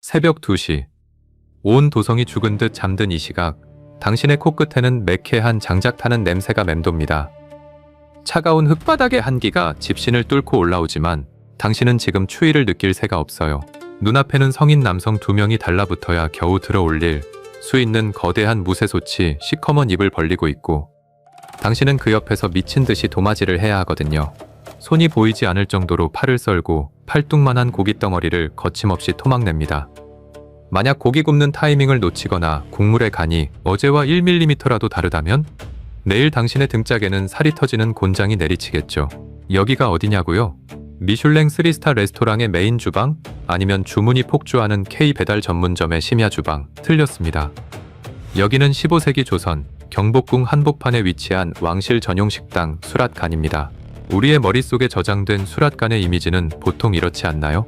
새벽 2시. 온 도성이 죽은 듯 잠든 이 시각, 당신의 코끝에는 매캐한 장작 타는 냄새가 맴돕니다. 차가운 흙바닥의 한기가 집신을 뚫고 올라오지만 당신은 지금 추위를 느낄 새가 없어요. 눈앞에는 성인 남성 2명이 달라붙어야 겨우 들어올릴 수 있는 거대한 무쇠솥이 시커먼 입을 벌리고 있고, 당신은 그 옆에서 미친 듯이 도마질을 해야 하거든요. 손이 보이지 않을 정도로 팔을 썰고 팔뚝만한 고깃덩어리를 거침없이 토막냅니다. 만약 고기 굽는 타이밍을 놓치거나 국물의 간이 어제와 1mm라도 다르다면 내일 당신의 등짝에는 살이 터지는 곤장이 내리치겠죠. 여기가 어디냐고요? 미슐랭 3스타 레스토랑의 메인 주방? 아니면 주문이 폭주하는 K 배달 전문점의 심야 주방? 틀렸습니다. 여기는 15세기 조선 경복궁 한복판에 위치한 왕실 전용 식당 수랏간입니다. 우리의 머릿속에 저장된 수랏간의 이미지는 보통 이렇지 않나요?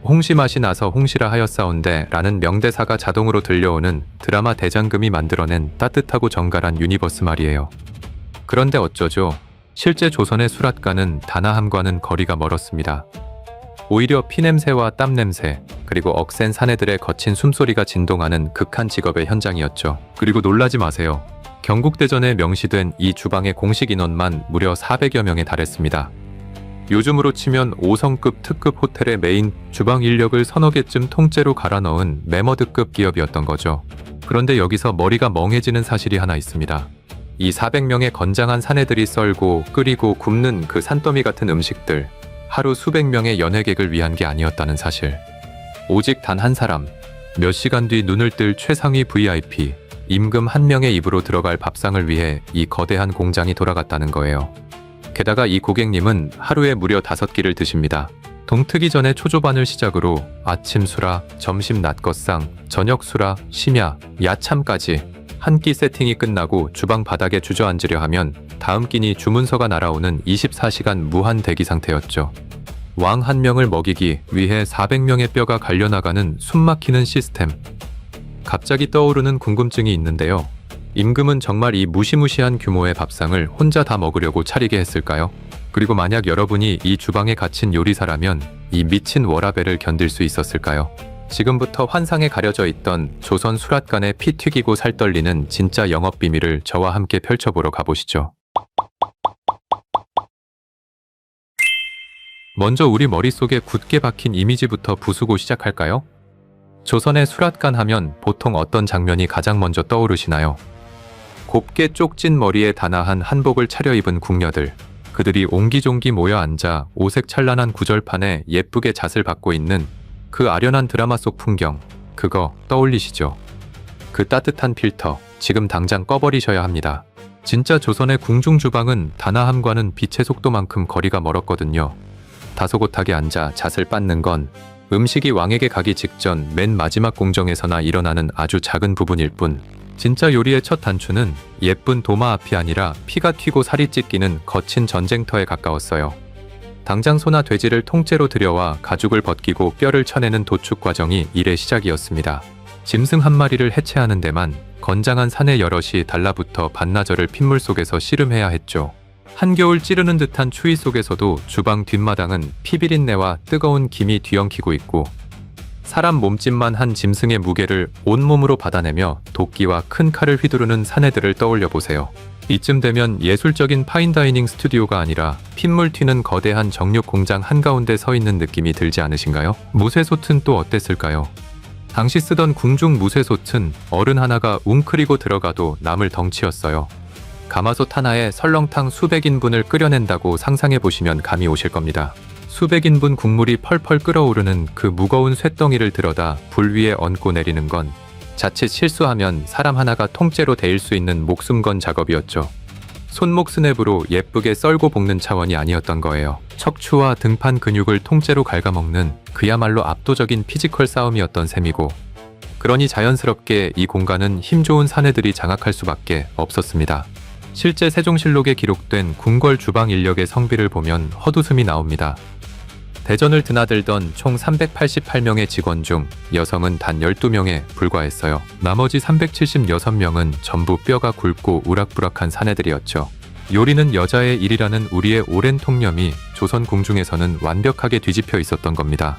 홍시 맛이 나서 홍시라 하였사온데 라는 명대사가 자동으로 들려오는 드라마 대장금이 만들어낸 따뜻하고 정갈한 유니버스 말이에요. 그런데 어쩌죠? 실제 조선의 수랏간은 다나함과는 거리가 멀었습니다. 오히려 피냄새와 땀냄새, 그리고 억센 사내들의 거친 숨소리가 진동하는 극한 직업의 현장이었죠. 그리고 놀라지 마세요. 경국대전에 명시된 이 주방의 공식 인원만 무려 400여 명에 달했습니다. 요즘으로 치면 5성급 특급 호텔의 메인 주방 인력을 서너 개쯤 통째로 갈아 넣은 매머드급 기업이었던 거죠. 그런데 여기서 머리가 멍해지는 사실이 하나 있습니다. 이 400명의 건장한 사내들이 썰고 끓이고 굽는 그 산더미 같은 음식들, 하루 수백 명의 연회객을 위한 게 아니었다는 사실. 오직 단 한 사람, 몇 시간 뒤 눈을 뜰 최상위 VIP, 임금 한 명의 입으로 들어갈 밥상을 위해 이 거대한 공장이 돌아갔다는 거예요. 게다가 이 고객님은 하루에 무려 5끼를 드십니다. 동트기 전에 초조반을 시작으로 아침 수라, 점심 낮것상, 저녁 수라, 심야, 야참까지 한 끼 세팅이 끝나고 주방 바닥에 주저앉으려 하면 다음 끼니 주문서가 날아오는 24시간 무한 대기 상태였죠. 왕 한 명을 먹이기 위해 400명의 뼈가 갈려나가는 숨막히는 시스템. 갑자기 떠오르는 궁금증이 있는데요. 임금은 정말 이 무시무시한 규모의 밥상을 혼자 다 먹으려고 차리게 했을까요? 그리고 만약 여러분이 이 주방에 갇힌 요리사라면 이 미친 워라밸을 견딜 수 있었을까요? 지금부터 환상에 가려져 있던 조선 수랏간의 피 튀기고 살 떨리는 진짜 영업 비밀을 저와 함께 펼쳐보러 가보시죠. 먼저 우리 머릿속에 굳게 박힌 이미지부터 부수고 시작할까요? 조선의 수랏간 하면 보통 어떤 장면이 가장 먼저 떠오르시나요? 곱게 쪽진 머리에 다나한 한복을 차려입은 궁녀들, 그들이 옹기종기 모여 앉아 오색 찬란한 구절판에 예쁘게 잣을 받고 있는 그 아련한 드라마 속 풍경, 그거 떠올리시죠? 그 따뜻한 필터, 지금 당장 꺼버리셔야 합니다. 진짜 조선의 궁중주방은 다나함과는 빛의 속도만큼 거리가 멀었거든요. 다소곳하게 앉아 잣을 빻는 건 음식이 왕에게 가기 직전 맨 마지막 공정에서나 일어나는 아주 작은 부분일 뿐, 진짜 요리의 첫 단추는 예쁜 도마 앞이 아니라 피가 튀고 살이 찢기는 거친 전쟁터에 가까웠어요. 당장 소나 돼지를 통째로 들여와 가죽을 벗기고 뼈를 쳐내는 도축 과정이 일의 시작이었습니다. 짐승 한 마리를 해체하는 데만 건장한 사내 여럿이 달라붙어 반나절을 핏물 속에서 씨름해야 했죠. 한겨울 찌르는 듯한 추위 속에서도 주방 뒷마당은 피비린내와 뜨거운 김이 뒤엉키고 있고, 사람 몸집만 한 짐승의 무게를 온몸으로 받아내며 도끼와 큰 칼을 휘두르는 사내들을 떠올려 보세요. 이쯤 되면 예술적인 파인다이닝 스튜디오가 아니라 핏물 튀는 거대한 정육 공장 한가운데 서 있는 느낌이 들지 않으신가요? 무쇠솥은 또 어땠을까요? 당시 쓰던 궁중 무쇠솥은 어른 하나가 웅크리고 들어가도 남을 덩치였어요. 가마솥 하나에 설렁탕 수백 인분을 끓여낸다고 상상해 보시면 감이 오실 겁니다. 수백 인분 국물이 펄펄 끓어오르는 그 무거운 쇳덩이를 들여다 불 위에 얹고 내리는 건 자칫 실수하면 사람 하나가 통째로 데일 수 있는 목숨 건 작업이었죠. 손목 스냅으로 예쁘게 썰고 볶는 차원이 아니었던 거예요. 척추와 등판 근육을 통째로 갉아먹는 그야말로 압도적인 피지컬 싸움이었던 셈이고, 그러니 자연스럽게 이 공간은 힘 좋은 사내들이 장악할 수밖에 없었습니다. 실제 세종실록에 기록된 궁궐 주방 인력의 성비를 보면 헛웃음이 나옵니다. 대전을 드나들던 총 388명의 직원 중 여성은 단 12명에 불과했어요. 나머지 376명은 전부 뼈가 굵고 우락부락한 사내들이었죠. 요리는 여자의 일이라는 우리의 오랜 통념이 조선 궁중에서는 완벽하게 뒤집혀 있었던 겁니다.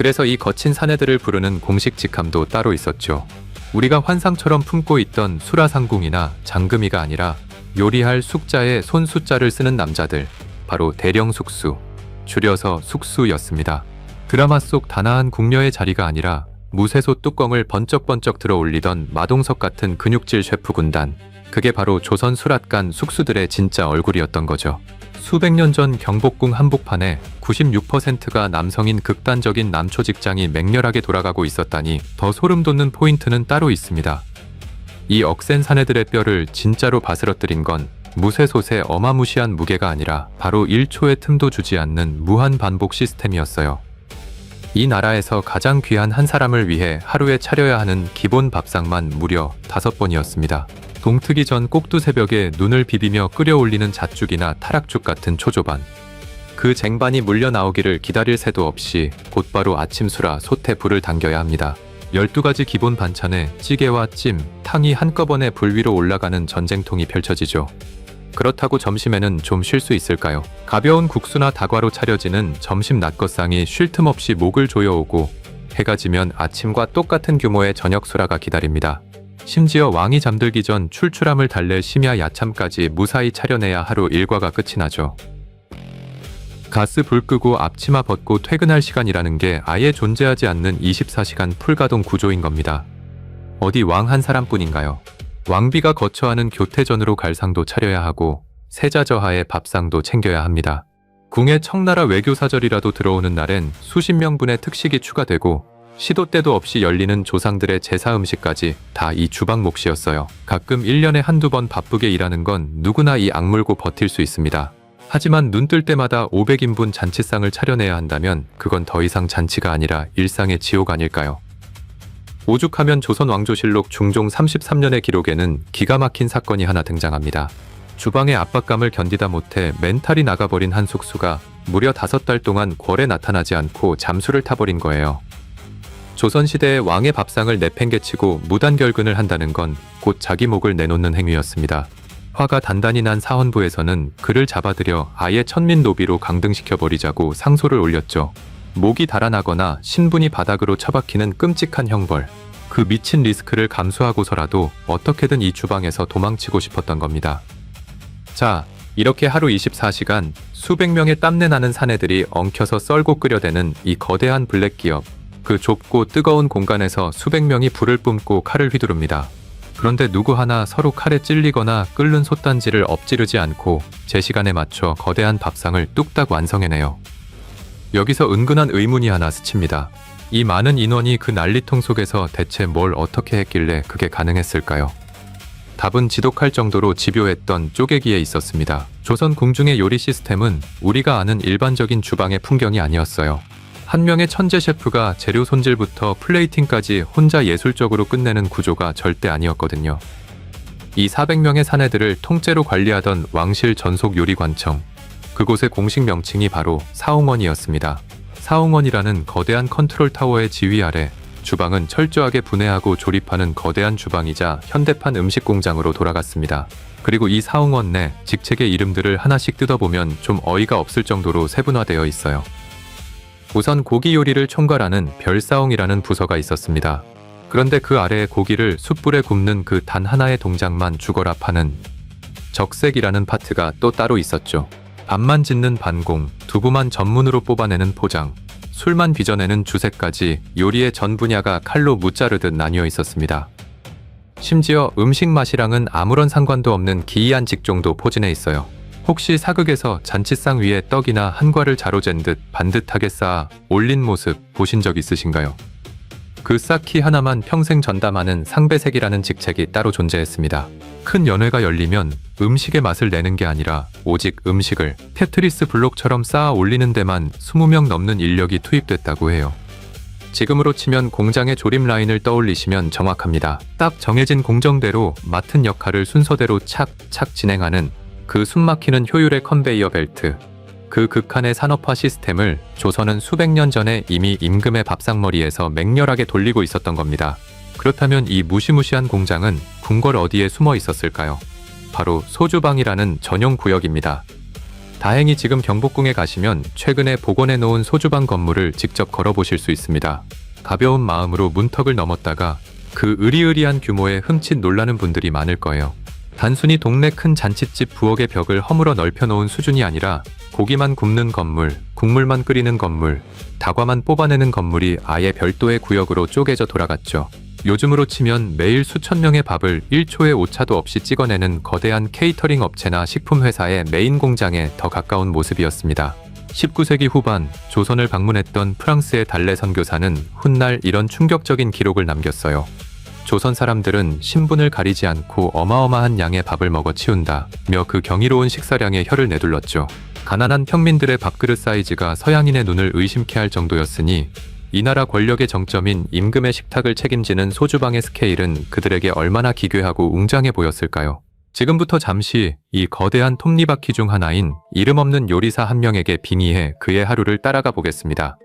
그래서 이 거친 사내들을 부르는 공식 직함도 따로 있었죠. 우리가 환상처럼 품고 있던 수라상궁이나 장금이가 아니라 요리할 숙자에 손 숫자를 쓰는 남자들, 바로 대령 숙수, 줄여서 숙수였습니다. 드라마 속 단아한 궁녀의 자리가 아니라 무쇠소 뚜껑을 번쩍번쩍 들어 올리던 마동석 같은 근육질 셰프 군단, 그게 바로 조선 수락관 숙수들의 진짜 얼굴이었던 거죠. 수백 년 전 경복궁 한복판에 96%가 남성인 극단적인 남초 직장이 맹렬하게 돌아가고 있었다니 더 소름 돋는 포인트는 따로 있습니다. 이 억센 사내들의 뼈를 진짜로 바스러뜨린 건 무쇠솥의 어마무시한 무게가 아니라 바로 1초의 틈도 주지 않는 무한 반복 시스템이었어요. 이 나라에서 가장 귀한 한 사람을 위해 하루에 차려야 하는 기본 밥상만 무려 5번이었습니다. 동트기 전 꼭두 새벽에 눈을 비비며 끓여 올리는 잣죽이나 타락죽 같은 초조반. 그 쟁반이 물려 나오기를 기다릴 새도 없이 곧바로 아침수라 솥에 불을 당겨야 합니다. 12가지 기본 반찬에 찌개와 찜, 탕이 한꺼번에 불 위로 올라가는 전쟁통이 펼쳐지죠. 그렇다고 점심에는 좀 쉴 수 있을까요? 가벼운 국수나 다과로 차려지는 점심 낮것상이 쉴 틈 없이 목을 조여오고 해가 지면 아침과 똑같은 규모의 저녁 수라가 기다립니다. 심지어 왕이 잠들기 전 출출함을 달랠 심야 야참까지 무사히 차려내야 하루 일과가 끝이 나죠. 가스 불 끄고 앞치마 벗고 퇴근할 시간이라는 게 아예 존재하지 않는 24시간 풀가동 구조인 겁니다. 어디 왕 한 사람뿐인가요? 왕비가 거처하는 교태전으로 갈 상도 차려야 하고 세자저하의 밥상도 챙겨야 합니다. 궁에 청나라 외교사절이라도 들어오는 날엔 수십 명분의 특식이 추가되고 시도 때도 없이 열리는 조상들의 제사 음식까지 다 이 주방 몫이었어요. 가끔 1년에 한두 번 바쁘게 일하는 건 누구나 이 악물고 버틸 수 있습니다. 하지만 눈 뜰 때마다 500인분 잔치상을 차려내야 한다면 그건 더 이상 잔치가 아니라 일상의 지옥 아닐까요? 오죽하면 조선 왕조실록 중종 33년의 기록에는 기가 막힌 사건이 하나 등장합니다. 주방의 압박감을 견디다 못해 멘탈이 나가버린 한 숙수가 무려 5달 동안 궐에 나타나지 않고 잠수를 타버린 거예요. 조선시대의 왕의 밥상을 내팽개치고 무단결근을 한다는 건 곧 자기 목을 내놓는 행위였습니다. 화가 단단히 난 사헌부에서는 그를 잡아들여 아예 천민 노비로 강등시켜버리자고 상소를 올렸죠. 목이 달아나거나 신분이 바닥으로 처박히는 끔찍한 형벌. 그 미친 리스크를 감수하고서라도 어떻게든 이 주방에서 도망치고 싶었던 겁니다. 자, 이렇게 하루 24시간 수백 명의 땀내 나는 사내들이 엉켜서 썰고 끓여대는 이 거대한 블랙기업. 그 좁고 뜨거운 공간에서 수백 명이 불을 뿜고 칼을 휘두릅니다. 그런데 누구 하나 서로 칼에 찔리거나 끓는 솥단지를 엎지르지 않고 제 시간에 맞춰 거대한 밥상을 뚝딱 완성해내요. 여기서 은근한 의문이 하나 스칩니다. 이 많은 인원이 그 난리통 속에서 대체 뭘 어떻게 했길래 그게 가능했을까요? 답은 지독할 정도로 집요했던 쪼개기에 있었습니다. 조선 궁중의 요리 시스템은 우리가 아는 일반적인 주방의 풍경이 아니었어요. 한 명의 천재 셰프가 재료 손질부터 플레이팅까지 혼자 예술적으로 끝내는 구조가 절대 아니었거든요. 이 400명의 사내들을 통째로 관리하던 왕실 전속 요리관청, 그곳의 공식 명칭이 바로 사홍원이었습니다. 사홍원이라는 거대한 컨트롤 타워의 지휘 아래 주방은 철저하게 분해하고 조립하는 거대한 주방이자 현대판 음식 공장으로 돌아갔습니다. 그리고 이 사홍원 내 직책의 이름들을 하나씩 뜯어보면 좀 어이가 없을 정도로 세분화되어 있어요. 우선 고기 요리를 총괄하는 별사홍이라는 부서가 있었습니다. 그런데 그 아래의 고기를 숯불에 굽는 그 단 하나의 동작만 죽어라 파는 적색이라는 파트가 또 따로 있었죠. 밥만 짓는 반공, 두부만 전문으로 뽑아내는 포장, 술만 빚어내는 주색까지 요리의 전 분야가 칼로 무자르듯 나뉘어 있었습니다. 심지어 음식 맛이랑은 아무런 상관도 없는 기이한 직종도 포진해 있어요. 혹시 사극에서 잔치상 위에 떡이나 한과를 자로잰 듯 반듯하게 쌓아 올린 모습 보신 적 있으신가요? 그 쌓기 하나만 평생 전담하는 상배색이라는 직책이 따로 존재했습니다. 큰 연회가 열리면 음식의 맛을 내는 게 아니라 오직 음식을 테트리스 블록처럼 쌓아 올리는 데만 20명 넘는 인력이 투입됐다고 해요. 지금으로 치면 공장의 조립 라인을 떠올리시면 정확합니다. 딱 정해진 공정대로 맡은 역할을 순서대로 착착 진행하는 그 숨막히는 효율의 컨베이어 벨트, 그 극한의 산업화 시스템을 조선은 수백 년 전에 이미 임금의 밥상머리에서 맹렬하게 돌리고 있었던 겁니다. 그렇다면 이 무시무시한 공장은 궁궐 어디에 숨어 있었을까요? 바로 소주방이라는 전용 구역입니다. 다행히 지금 경복궁에 가시면 최근에 복원해 놓은 소주방 건물을 직접 걸어보실 수 있습니다. 가벼운 마음으로 문턱을 넘었다가 그 으리으리한 규모에 흠칫 놀라는 분들이 많을 거예요. 단순히 동네 큰 잔칫집 부엌의 벽을 허물어 넓혀놓은 수준이 아니라 고기만 굽는 건물, 국물만 끓이는 건물, 다과만 뽑아내는 건물이 아예 별도의 구역으로 쪼개져 돌아갔죠. 요즘으로 치면 매일 수천 명의 밥을 1초의 오차도 없이 찍어내는 거대한 케이터링 업체나 식품회사의 메인 공장에 더 가까운 모습이었습니다. 19세기 후반 조선을 방문했던 프랑스의 달레 선교사는 훗날 이런 충격적인 기록을 남겼어요. 조선 사람들은 신분을 가리지 않고 어마어마한 양의 밥을 먹어 치운다며 그 경이로운 식사량에 혀를 내둘렀죠. 가난한 평민들의 밥그릇 사이즈가 서양인의 눈을 의심케 할 정도였으니 이 나라 권력의 정점인 임금의 식탁을 책임지는 소주방의 스케일은 그들에게 얼마나 기괴하고 웅장해 보였을까요? 지금부터 잠시 이 거대한 톱니바퀴 중 하나인 이름 없는 요리사 한 명에게 빙의해 그의 하루를 따라가 보겠습니다.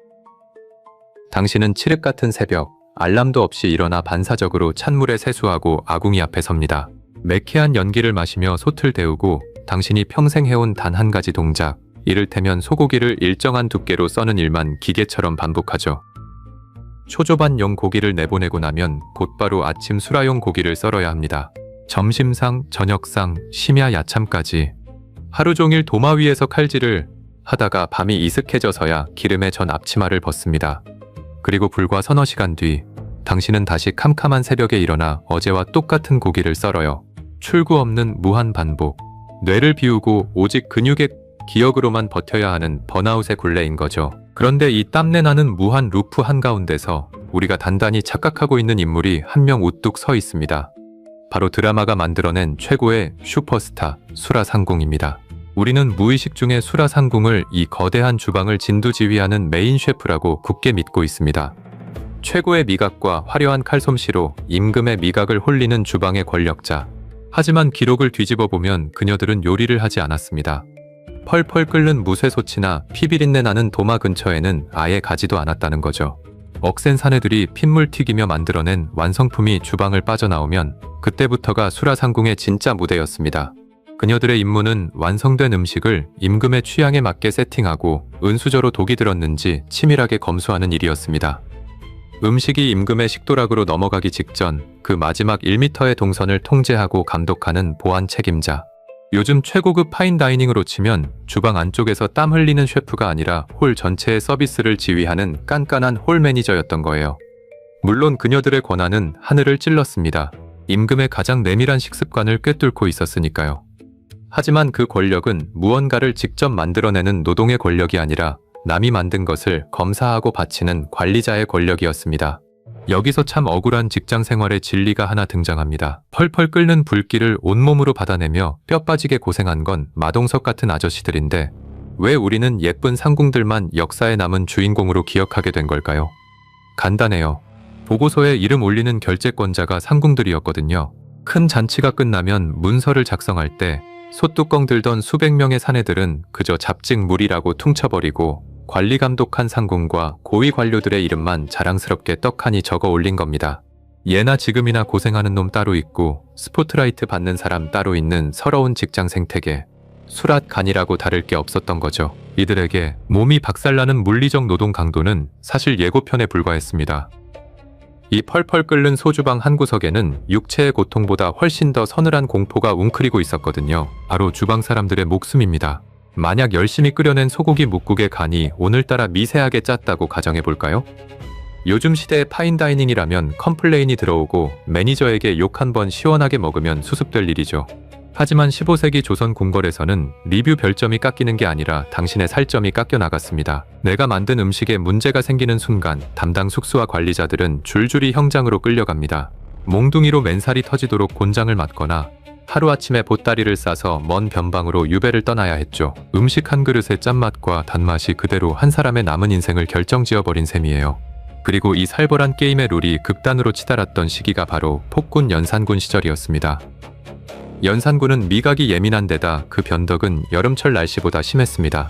당신은 칠흑 같은 새벽, 알람도 없이 일어나 반사적으로 찬물에 세수하고 아궁이 앞에 섭니다. 매캐한 연기를 마시며 솥을 데우고 당신이 평생 해온 단 한 가지 동작, 이를테면 소고기를 일정한 두께로 써는 일만 기계처럼 반복하죠. 초조반용 고기를 내보내고 나면 곧바로 아침 수라용 고기를 썰어야 합니다. 점심상, 저녁상, 심야 야참까지 하루 종일 도마 위에서 칼질을 하다가 밤이 이슥해져서야 기름에 전 앞치마를 벗습니다. 그리고 불과 서너 시간 뒤 당신은 다시 캄캄한 새벽에 일어나 어제와 똑같은 고기를 썰어요. 출구 없는 무한 반복. 뇌를 비우고 오직 근육의 기억으로만 버텨야 하는 번아웃의 굴레인 거죠. 그런데 이 땀내 나는 무한 루프 한가운데서 우리가 단단히 착각하고 있는 인물이 한 명 우뚝 서 있습니다. 바로 드라마가 만들어낸 최고의 슈퍼스타 수라상궁입니다. 우리는 무의식 중에 수라상궁을 이 거대한 주방을 진두지휘하는 메인 셰프라고 굳게 믿고 있습니다. 최고의 미각과 화려한 칼솜씨로 임금의 미각을 홀리는 주방의 권력자. 하지만 기록을 뒤집어 보면 그녀들은 요리를 하지 않았습니다. 펄펄 끓는 무쇠솥이나 피비린내 나는 도마 근처에는 아예 가지도 않았다는 거죠. 억센 사내들이 핏물 튀기며 만들어낸 완성품이 주방을 빠져나오면 그때부터가 수라상궁의 진짜 무대였습니다. 그녀들의 임무는 완성된 음식을 임금의 취향에 맞게 세팅하고 은수저로 독이 들었는지 치밀하게 검수하는 일이었습니다. 음식이 임금의 식도락으로 넘어가기 직전 그 마지막 1m의 동선을 통제하고 감독하는 보안 책임자. 요즘 최고급 파인다이닝으로 치면 주방 안쪽에서 땀 흘리는 셰프가 아니라 홀 전체의 서비스를 지휘하는 깐깐한 홀 매니저였던 거예요. 물론 그녀들의 권한은 하늘을 찔렀습니다. 임금의 가장 내밀한 식습관을 꿰뚫고 있었으니까요. 하지만 그 권력은 무언가를 직접 만들어내는 노동의 권력이 아니라 남이 만든 것을 검사하고 바치는 관리자의 권력이었습니다. 여기서 참 억울한 직장 생활의 진리가 하나 등장합니다. 펄펄 끓는 불길을 온몸으로 받아내며 뼈 빠지게 고생한 건 마동석 같은 아저씨들인데 왜 우리는 예쁜 상궁들만 역사에 남은 주인공으로 기억하게 된 걸까요? 간단해요. 보고서에 이름 올리는 결재권자가 상궁들이었거든요. 큰 잔치가 끝나면 문서를 작성할 때 솥뚜껑 들던 수백 명의 사내들은 그저 잡직무리라고 퉁쳐버리고 관리 감독한 상궁과 고위 관료들의 이름만 자랑스럽게 떡하니 적어 올린 겁니다. 예나 지금이나 고생하는 놈 따로 있고 스포트라이트 받는 사람 따로 있는 서러운 직장 생태계. 수랏간이라고 다를 게 없었던 거죠. 이들에게 몸이 박살나는 물리적 노동 강도는 사실 예고편에 불과했습니다. 이 펄펄 끓는 소주방 한 구석에는 육체의 고통보다 훨씬 더 서늘한 공포가 웅크리고 있었거든요. 바로 주방 사람들의 목숨입니다. 만약 열심히 끓여낸 소고기 묵국의 간이 오늘따라 미세하게 짰다고 가정해볼까요? 요즘 시대의 파인다이닝이라면 컴플레인이 들어오고 매니저에게 욕 한 번 시원하게 먹으면 수습될 일이죠. 하지만 15세기 조선 궁궐에서는 리뷰 별점이 깎이는 게 아니라 당신의 살점이 깎여 나갔습니다. 내가 만든 음식에 문제가 생기는 순간 담당 숙수와 관리자들은 줄줄이 형장으로 끌려갑니다. 몽둥이로 맨살이 터지도록 곤장을 맞거나 하루아침에 보따리를 싸서 먼 변방으로 유배를 떠나야 했죠. 음식 한 그릇의 짠맛과 단맛이 그대로 한 사람의 남은 인생을 결정지어버린 셈이에요. 그리고 이 살벌한 게임의 룰이 극단으로 치달았던 시기가 바로 폭군 연산군 시절이었습니다. 연산군은 미각이 예민한 데다 그 변덕은 여름철 날씨보다 심했습니다.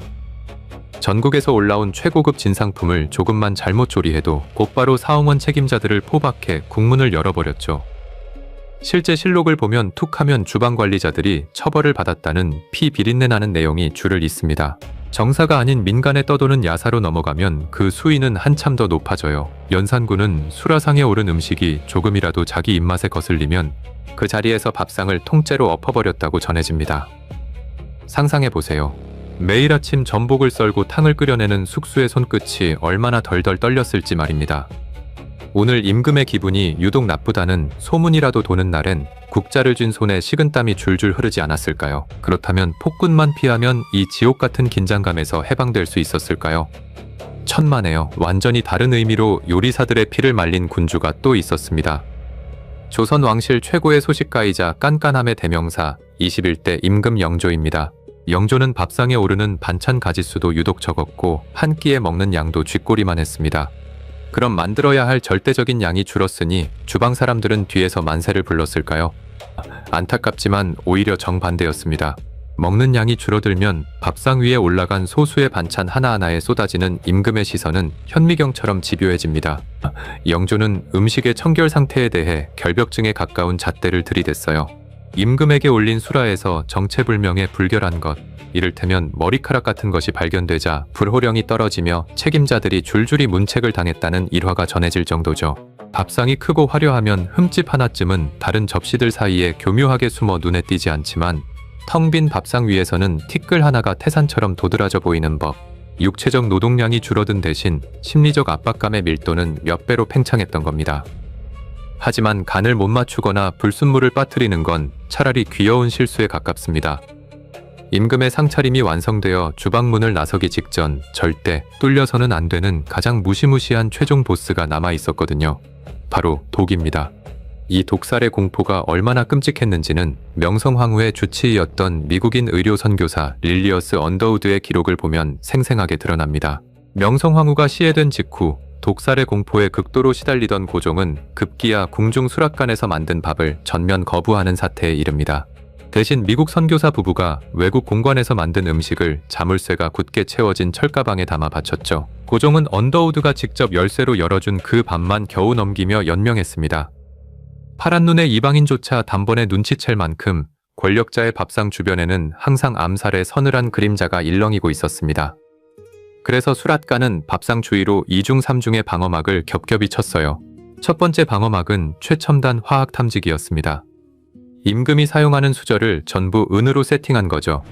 전국에서 올라온 최고급 진상품을 조금만 잘못 조리해도 곧바로 사홍원 책임자들을 포박해 국문을 열어버렸죠. 실제 실록을 보면 툭하면 주방 관리자들이 처벌을 받았다는 피 비린내 나는 내용이 줄을 잇습니다. 정사가 아닌 민간에 떠도는 야사로 넘어가면 그 수위는 한참 더 높아져요. 연산군은 수라상에 오른 음식이 조금이라도 자기 입맛에 거슬리면 그 자리에서 밥상을 통째로 엎어버렸다고 전해집니다. 상상해보세요. 매일 아침 전복을 썰고 탕을 끓여내는 숙수의 손끝이 얼마나 덜덜 떨렸을지 말입니다. 오늘 임금의 기분이 유독 나쁘다는 소문이라도 도는 날엔 국자를 쥔 손에 식은땀이 줄줄 흐르지 않았을까요? 그렇다면 폭군만 피하면 이 지옥 같은 긴장감에서 해방될 수 있었을까요? 천만에요. 완전히 다른 의미로 요리사들의 피를 말린 군주가 또 있었습니다. 조선 왕실 최고의 소식가이자 깐깐함의 대명사 21대 임금 영조입니다. 영조는 밥상에 오르는 반찬 가짓수도 유독 적었고 한 끼에 먹는 양도 쥐꼬리만 했습니다. 그럼 만들어야 할 절대적인 양이 줄었으니 주방 사람들은 뒤에서 만세를 불렀을까요? 안타깝지만 오히려 정반대였습니다. 먹는 양이 줄어들면 밥상 위에 올라간 소수의 반찬 하나하나에 쏟아지는 임금의 시선은 현미경처럼 집요해집니다. 영조는 음식의 청결 상태에 대해 결벽증에 가까운 잣대를 들이댔어요. 임금에게 올린 수라에서 정체불명의 불결한 것, 이를테면 머리카락 같은 것이 발견되자 불호령이 떨어지며 책임자들이 줄줄이 문책을 당했다는 일화가 전해질 정도죠. 밥상이 크고 화려하면 흠집 하나쯤은 다른 접시들 사이에 교묘하게 숨어 눈에 띄지 않지만 텅 빈 밥상 위에서는 티끌 하나가 태산처럼 도드라져 보이는 법. 육체적 노동량이 줄어든 대신 심리적 압박감의 밀도는 몇 배로 팽창했던 겁니다. 하지만 간을 못 맞추거나 불순물을 빠뜨리는 건 차라리 귀여운 실수에 가깝습니다. 임금의 상차림이 완성되어 주방문을 나서기 직전 절대 뚫려서는 안 되는 가장 무시무시한 최종 보스가 남아 있었거든요. 바로 독입니다. 이 독살의 공포가 얼마나 끔찍했는지는 명성황후의 주치의였던 미국인 의료 선교사 릴리어스 언더우드의 기록을 보면 생생하게 드러납니다. 명성황후가 시해된 직후 독살의 공포에 극도로 시달리던 고종은 급기야 궁중 수락관에서 만든 밥을 전면 거부하는 사태에 이릅니다. 대신 미국 선교사 부부가 외국 공관에서 만든 음식을 자물쇠가 굳게 채워진 철가방에 담아 바쳤죠. 고종은 언더우드가 직접 열쇠로 열어준 그 밥만 겨우 넘기며 연명했습니다. 파란 눈의 이방인조차 단번에 눈치챌 만큼 권력자의 밥상 주변에는 항상 암살의 서늘한 그림자가 일렁이고 있었습니다. 그래서 수랏가는 밥상 주위로 2중 3중의 방어막을 겹겹이 쳤어요. 첫 번째 방어막은 최첨단 화학 탐지기였습니다. 임금이 사용하는 수저를 전부 은으로 세팅한 거죠.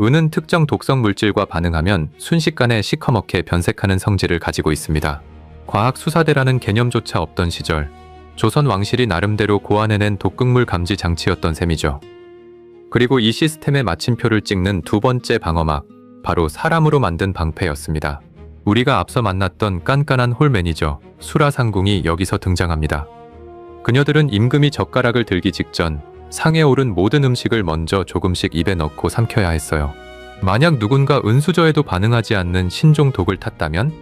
은은 특정 독성 물질과 반응하면 순식간에 시커멓게 변색하는 성질을 가지고 있습니다. 과학 수사대라는 개념조차 없던 시절, 조선 왕실이 나름대로 고안해낸 독극물 감지 장치였던 셈이죠. 그리고 이 시스템의 마침표를 찍는 두 번째 방어막, 바로 사람으로 만든 방패였습니다. 우리가 앞서 만났던 깐깐한 홀 매니저, 수라상궁이 여기서 등장합니다. 그녀들은 임금이 젓가락을 들기 직전 상에 오른 모든 음식을 먼저 조금씩 입에 넣고 삼켜야 했어요. 만약 누군가 은수저에도 반응하지 않는 신종 독을 탔다면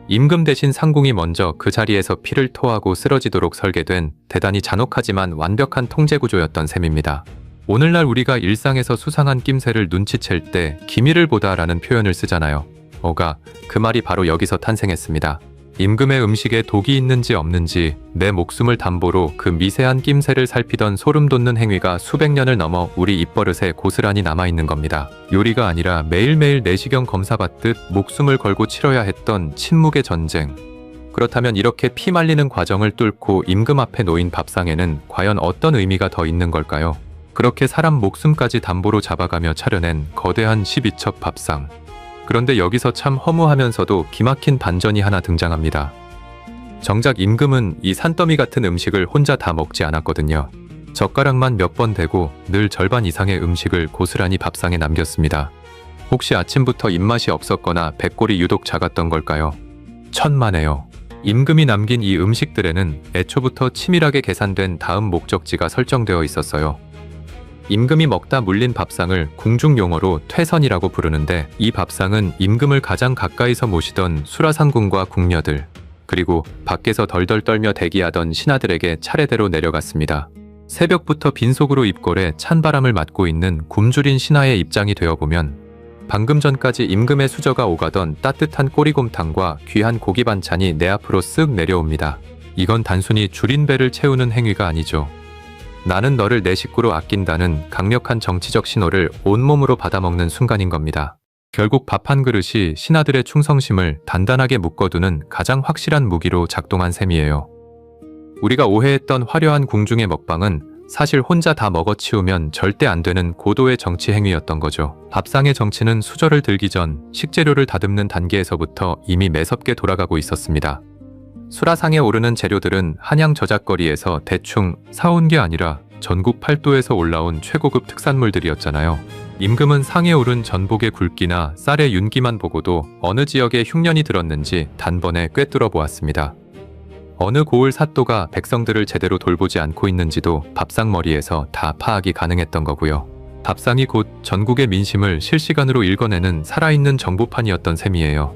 임금 대신 상궁이 먼저 그 자리에서 피를 토하고 쓰러지도록 설계된 대단히 잔혹하지만 완벽한 통제구조였던 셈입니다. 오늘날 우리가 일상에서 수상한 낌새를 눈치챌 때 기미를 보다라는 표현을 쓰잖아요. 그 말이 바로 여기서 탄생했습니다. 임금의 음식에 독이 있는지 없는지 내 목숨을 담보로 그 미세한 낌새를 살피던 소름 돋는 행위가 수백 년을 넘어 우리 입버릇에 고스란히 남아있는 겁니다. 요리가 아니라 매일매일 내시경 검사받듯 목숨을 걸고 치러야 했던 침묵의 전쟁. 그렇다면 이렇게 피 말리는 과정을 뚫고 임금 앞에 놓인 밥상에는 과연 어떤 의미가 더 있는 걸까요? 그렇게 사람 목숨까지 담보로 잡아가며 차려낸 거대한 12첩 밥상. 그런데 여기서 참 허무하면서도 기막힌 반전이 하나 등장합니다. 정작 임금은 이 산더미 같은 음식을 혼자 다 먹지 않았거든요. 젓가락만 몇 번 대고 늘 절반 이상의 음식을 고스란히 밥상에 남겼습니다. 혹시 아침부터 입맛이 없었거나 배꼴이 유독 작았던 걸까요? 천만에요. 임금이 남긴 이 음식들에는 애초부터 치밀하게 계산된 다음 목적지가 설정되어 있었어요. 임금이 먹다 물린 밥상을 궁중 용어로 퇴선이라고 부르는데, 이 밥상은 임금을 가장 가까이서 모시던 수라상궁과 궁녀들, 그리고 밖에서 덜덜 떨며 대기하던 신하들에게 차례대로 내려갔습니다. 새벽부터 빈속으로 입골에 찬바람을 맞고 있는 굶주린 신하의 입장이 되어보면 방금 전까지 임금의 수저가 오가던 따뜻한 꼬리곰탕과 귀한 고기 반찬이 내 앞으로 쓱 내려옵니다. 이건 단순히 줄인 배를 채우는 행위가 아니죠. 나는 너를 내 식구로 아낀다는 강력한 정치적 신호를 온몸으로 받아먹는 순간인 겁니다. 결국 밥 한 그릇이 신하들의 충성심을 단단하게 묶어두는 가장 확실한 무기로 작동한 셈이에요. 우리가 오해했던 화려한 궁중의 먹방은 사실 혼자 다 먹어치우면 절대 안 되는 고도의 정치 행위였던 거죠. 밥상의 정치는 수저를 들기 전 식재료를 다듬는 단계에서부터 이미 매섭게 돌아가고 있었습니다. 수라상에 오르는 재료들은 한양 저작거리에서 대충 사온 게 아니라 전국 팔도에서 올라온 최고급 특산물들이었잖아요. 임금은 상에 오른 전복의 굵기나 쌀의 윤기만 보고도 어느 지역에 흉년이 들었는지 단번에 꿰뚫어 보았습니다. 어느 고을 사또가 백성들을 제대로 돌보지 않고 있는지도 밥상머리에서 다 파악이 가능했던 거고요. 밥상이 곧 전국의 민심을 실시간으로 읽어내는 살아있는 정보판이었던 셈이에요.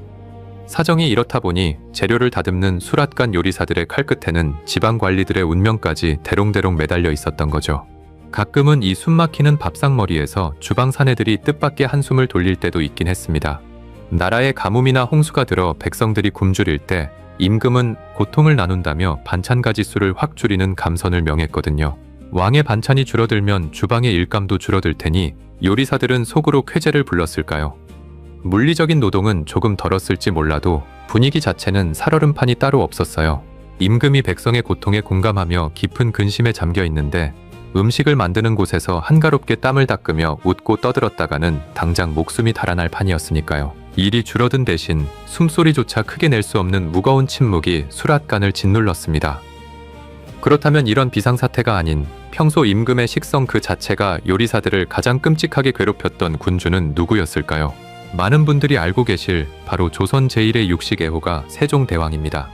사정이 이렇다 보니 재료를 다듬는 수랏간 요리사들의 칼끝에는 지방관리들의 운명까지 대롱대롱 매달려 있었던 거죠. 가끔은 이 숨막히는 밥상머리에서 주방 사내들이 뜻밖의 한숨을 돌릴 때도 있긴 했습니다. 나라에 가뭄이나 홍수가 들어 백성들이 굶주릴 때 임금은 고통을 나눈다며 반찬 가지수를 확 줄이는 감선을 명했거든요. 왕의 반찬이 줄어들면 주방의 일감도 줄어들 테니 요리사들은 속으로 쾌재를 불렀을까요? 물리적인 노동은 조금 덜었을지 몰라도 분위기 자체는 살얼음판이 따로 없었어요. 임금이 백성의 고통에 공감하며 깊은 근심에 잠겨 있는데 음식을 만드는 곳에서 한가롭게 땀을 닦으며 웃고 떠들었다가는 당장 목숨이 달아날 판이었으니까요. 일이 줄어든 대신 숨소리조차 크게 낼 수 없는 무거운 침묵이 수랏간을 짓눌렀습니다. 그렇다면 이런 비상사태가 아닌 평소 임금의 식성 그 자체가 요리사들을 가장 끔찍하게 괴롭혔던 군주는 누구였을까요? 많은 분들이 알고 계실 바로 조선 제1의 육식애호가 세종대왕입니다.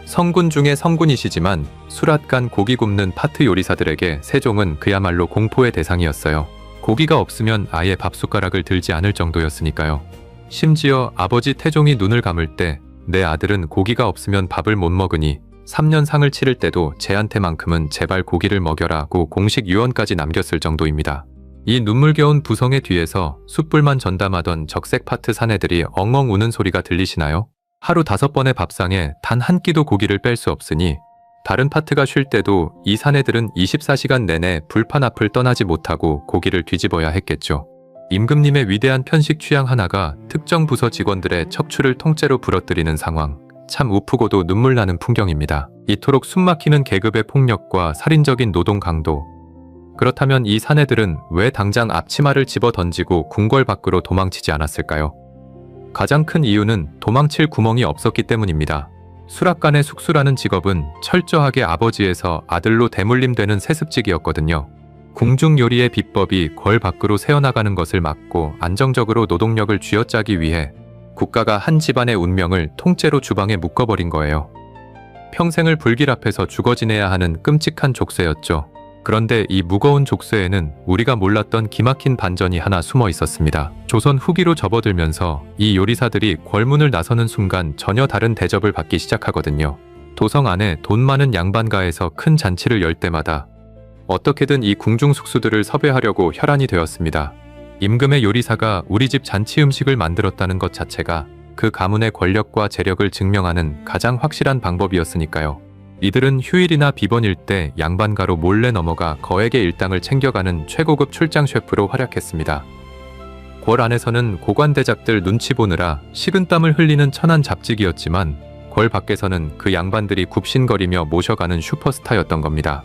성군 중에 성군이시지만 수랏간 고기 굽는 파트 요리사들에게 세종은 그야말로 공포의 대상이었어요. 고기가 없으면 아예 밥숟가락을 들지 않을 정도였으니까요. 심지어 아버지 태종이 눈을 감을 때 내 아들은 고기가 없으면 밥을 못 먹으니 3년 상을 치를 때도 쟤한테만큼은 제발 고기를 먹여라고 공식 유언까지 남겼을 정도입니다. 이 눈물겨운 부성의 뒤에서 숯불만 전담하던 적색 파트 사내들이 엉엉 우는 소리가 들리시나요? 하루 5번의 밥상에 단 한 끼도 고기를 뺄 수 없으니 다른 파트가 쉴 때도 이 사내들은 24시간 내내 불판 앞을 떠나지 못하고 고기를 뒤집어야 했겠죠. 임금님의 위대한 편식 취향 하나가 특정 부서 직원들의 척추를 통째로 부러뜨리는 상황. 참 우프고도 눈물 나는 풍경입니다. 이토록 숨막히는 계급의 폭력과 살인적인 노동 강도. 그렇다면 이 사내들은 왜 당장 앞치마를 집어 던지고 궁궐 밖으로 도망치지 않았을까요? 가장 큰 이유는 도망칠 구멍이 없었기 때문입니다. 수락관의 숙수라는 직업은 철저하게 아버지에서 아들로 대물림되는 세습직이었거든요. 궁중 요리의 비법이 궐 밖으로 새어나가는 것을 막고 안정적으로 노동력을 쥐어짜기 위해 국가가 한 집안의 운명을 통째로 주방에 묶어버린 거예요. 평생을 불길 앞에서 죽어 지내야 하는 끔찍한 족쇄였죠. 그런데 이 무거운 족쇄에는 우리가 몰랐던 기막힌 반전이 하나 숨어 있었습니다. 조선 후기로 접어들면서 이 요리사들이 궐문을 나서는 순간 전혀 다른 대접을 받기 시작하거든요. 도성 안에 돈 많은 양반가에서 큰 잔치를 열 때마다 어떻게든 이 궁중 숙수들을 섭외하려고 혈안이 되었습니다. 임금의 요리사가 우리 집 잔치 음식을 만들었다는 것 자체가 그 가문의 권력과 재력을 증명하는 가장 확실한 방법이었으니까요. 이들은 휴일이나 비번일 때 양반가로 몰래 넘어가 거액의 일당을 챙겨가는 최고급 출장 셰프로 활약했습니다. 궐 안에서는 고관대작들 눈치 보느라 식은땀을 흘리는 천한 잡직이었지만 궐 밖에서는 그 양반들이 굽신거리며 모셔가는 슈퍼스타였던 겁니다.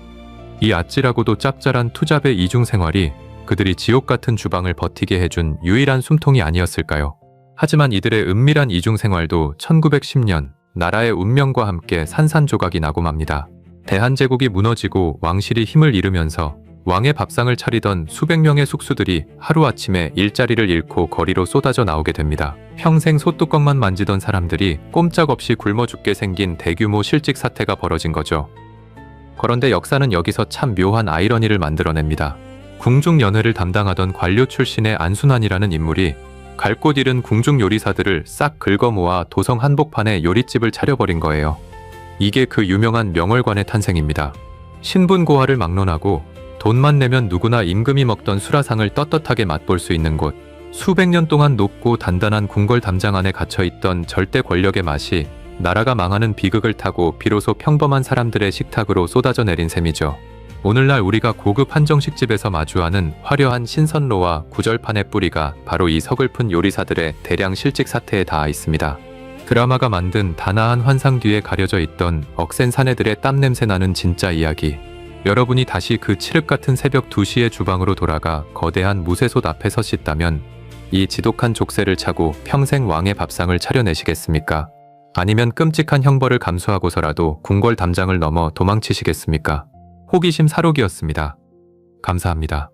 이 아찔하고도 짭짤한 투잡의 이중생활이 그들이 지옥같은 주방을 버티게 해준 유일한 숨통이 아니었을까요? 하지만 이들의 은밀한 이중생활도 1910년 나라의 운명과 함께 산산조각이 나고 맙니다. 대한제국이 무너지고 왕실이 힘을 잃으면서 왕의 밥상을 차리던 수백 명의 숙수들이 하루아침에 일자리를 잃고 거리로 쏟아져 나오게 됩니다. 평생 소뚜껑만 만지던 사람들이 꼼짝없이 굶어 죽게 생긴 대규모 실직 사태가 벌어진 거죠. 그런데 역사는 여기서 참 묘한 아이러니를 만들어냅니다. 궁중 연회를 담당하던 관료 출신의 안순환이라는 인물이 갈 곳 잃은 궁중 요리사들을 싹 긁어 모아 도성 한복판에 요릿집을 차려버린 거예요. 이게 그 유명한 명월관의 탄생입니다. 신분고하를 막론하고 돈만 내면 누구나 임금이 먹던 수라상을 떳떳하게 맛볼 수 있는 곳. 수백 년 동안 높고 단단한 궁궐 담장 안에 갇혀있던 절대 권력의 맛이 나라가 망하는 비극을 타고 비로소 평범한 사람들의 식탁으로 쏟아져 내린 셈이죠. 오늘날 우리가 고급 한정식집에서 마주하는 화려한 신선로와 구절판의 뿌리가 바로 이 서글픈 요리사들의 대량 실직 사태에 닿아 있습니다. 드라마가 만든 단아한 환상 뒤에 가려져 있던 억센 사내들의 땀 냄새 나는 진짜 이야기. 여러분이 다시 그 칠흑 같은 새벽 2시의 주방으로 돌아가 거대한 무쇠솥 앞에 서시다면 이 지독한 족쇄를 차고 평생 왕의 밥상을 차려내시겠습니까? 아니면 끔찍한 형벌을 감수하고서라도 궁궐 담장을 넘어 도망치시겠습니까? 호기심 사록이었습니다. 감사합니다.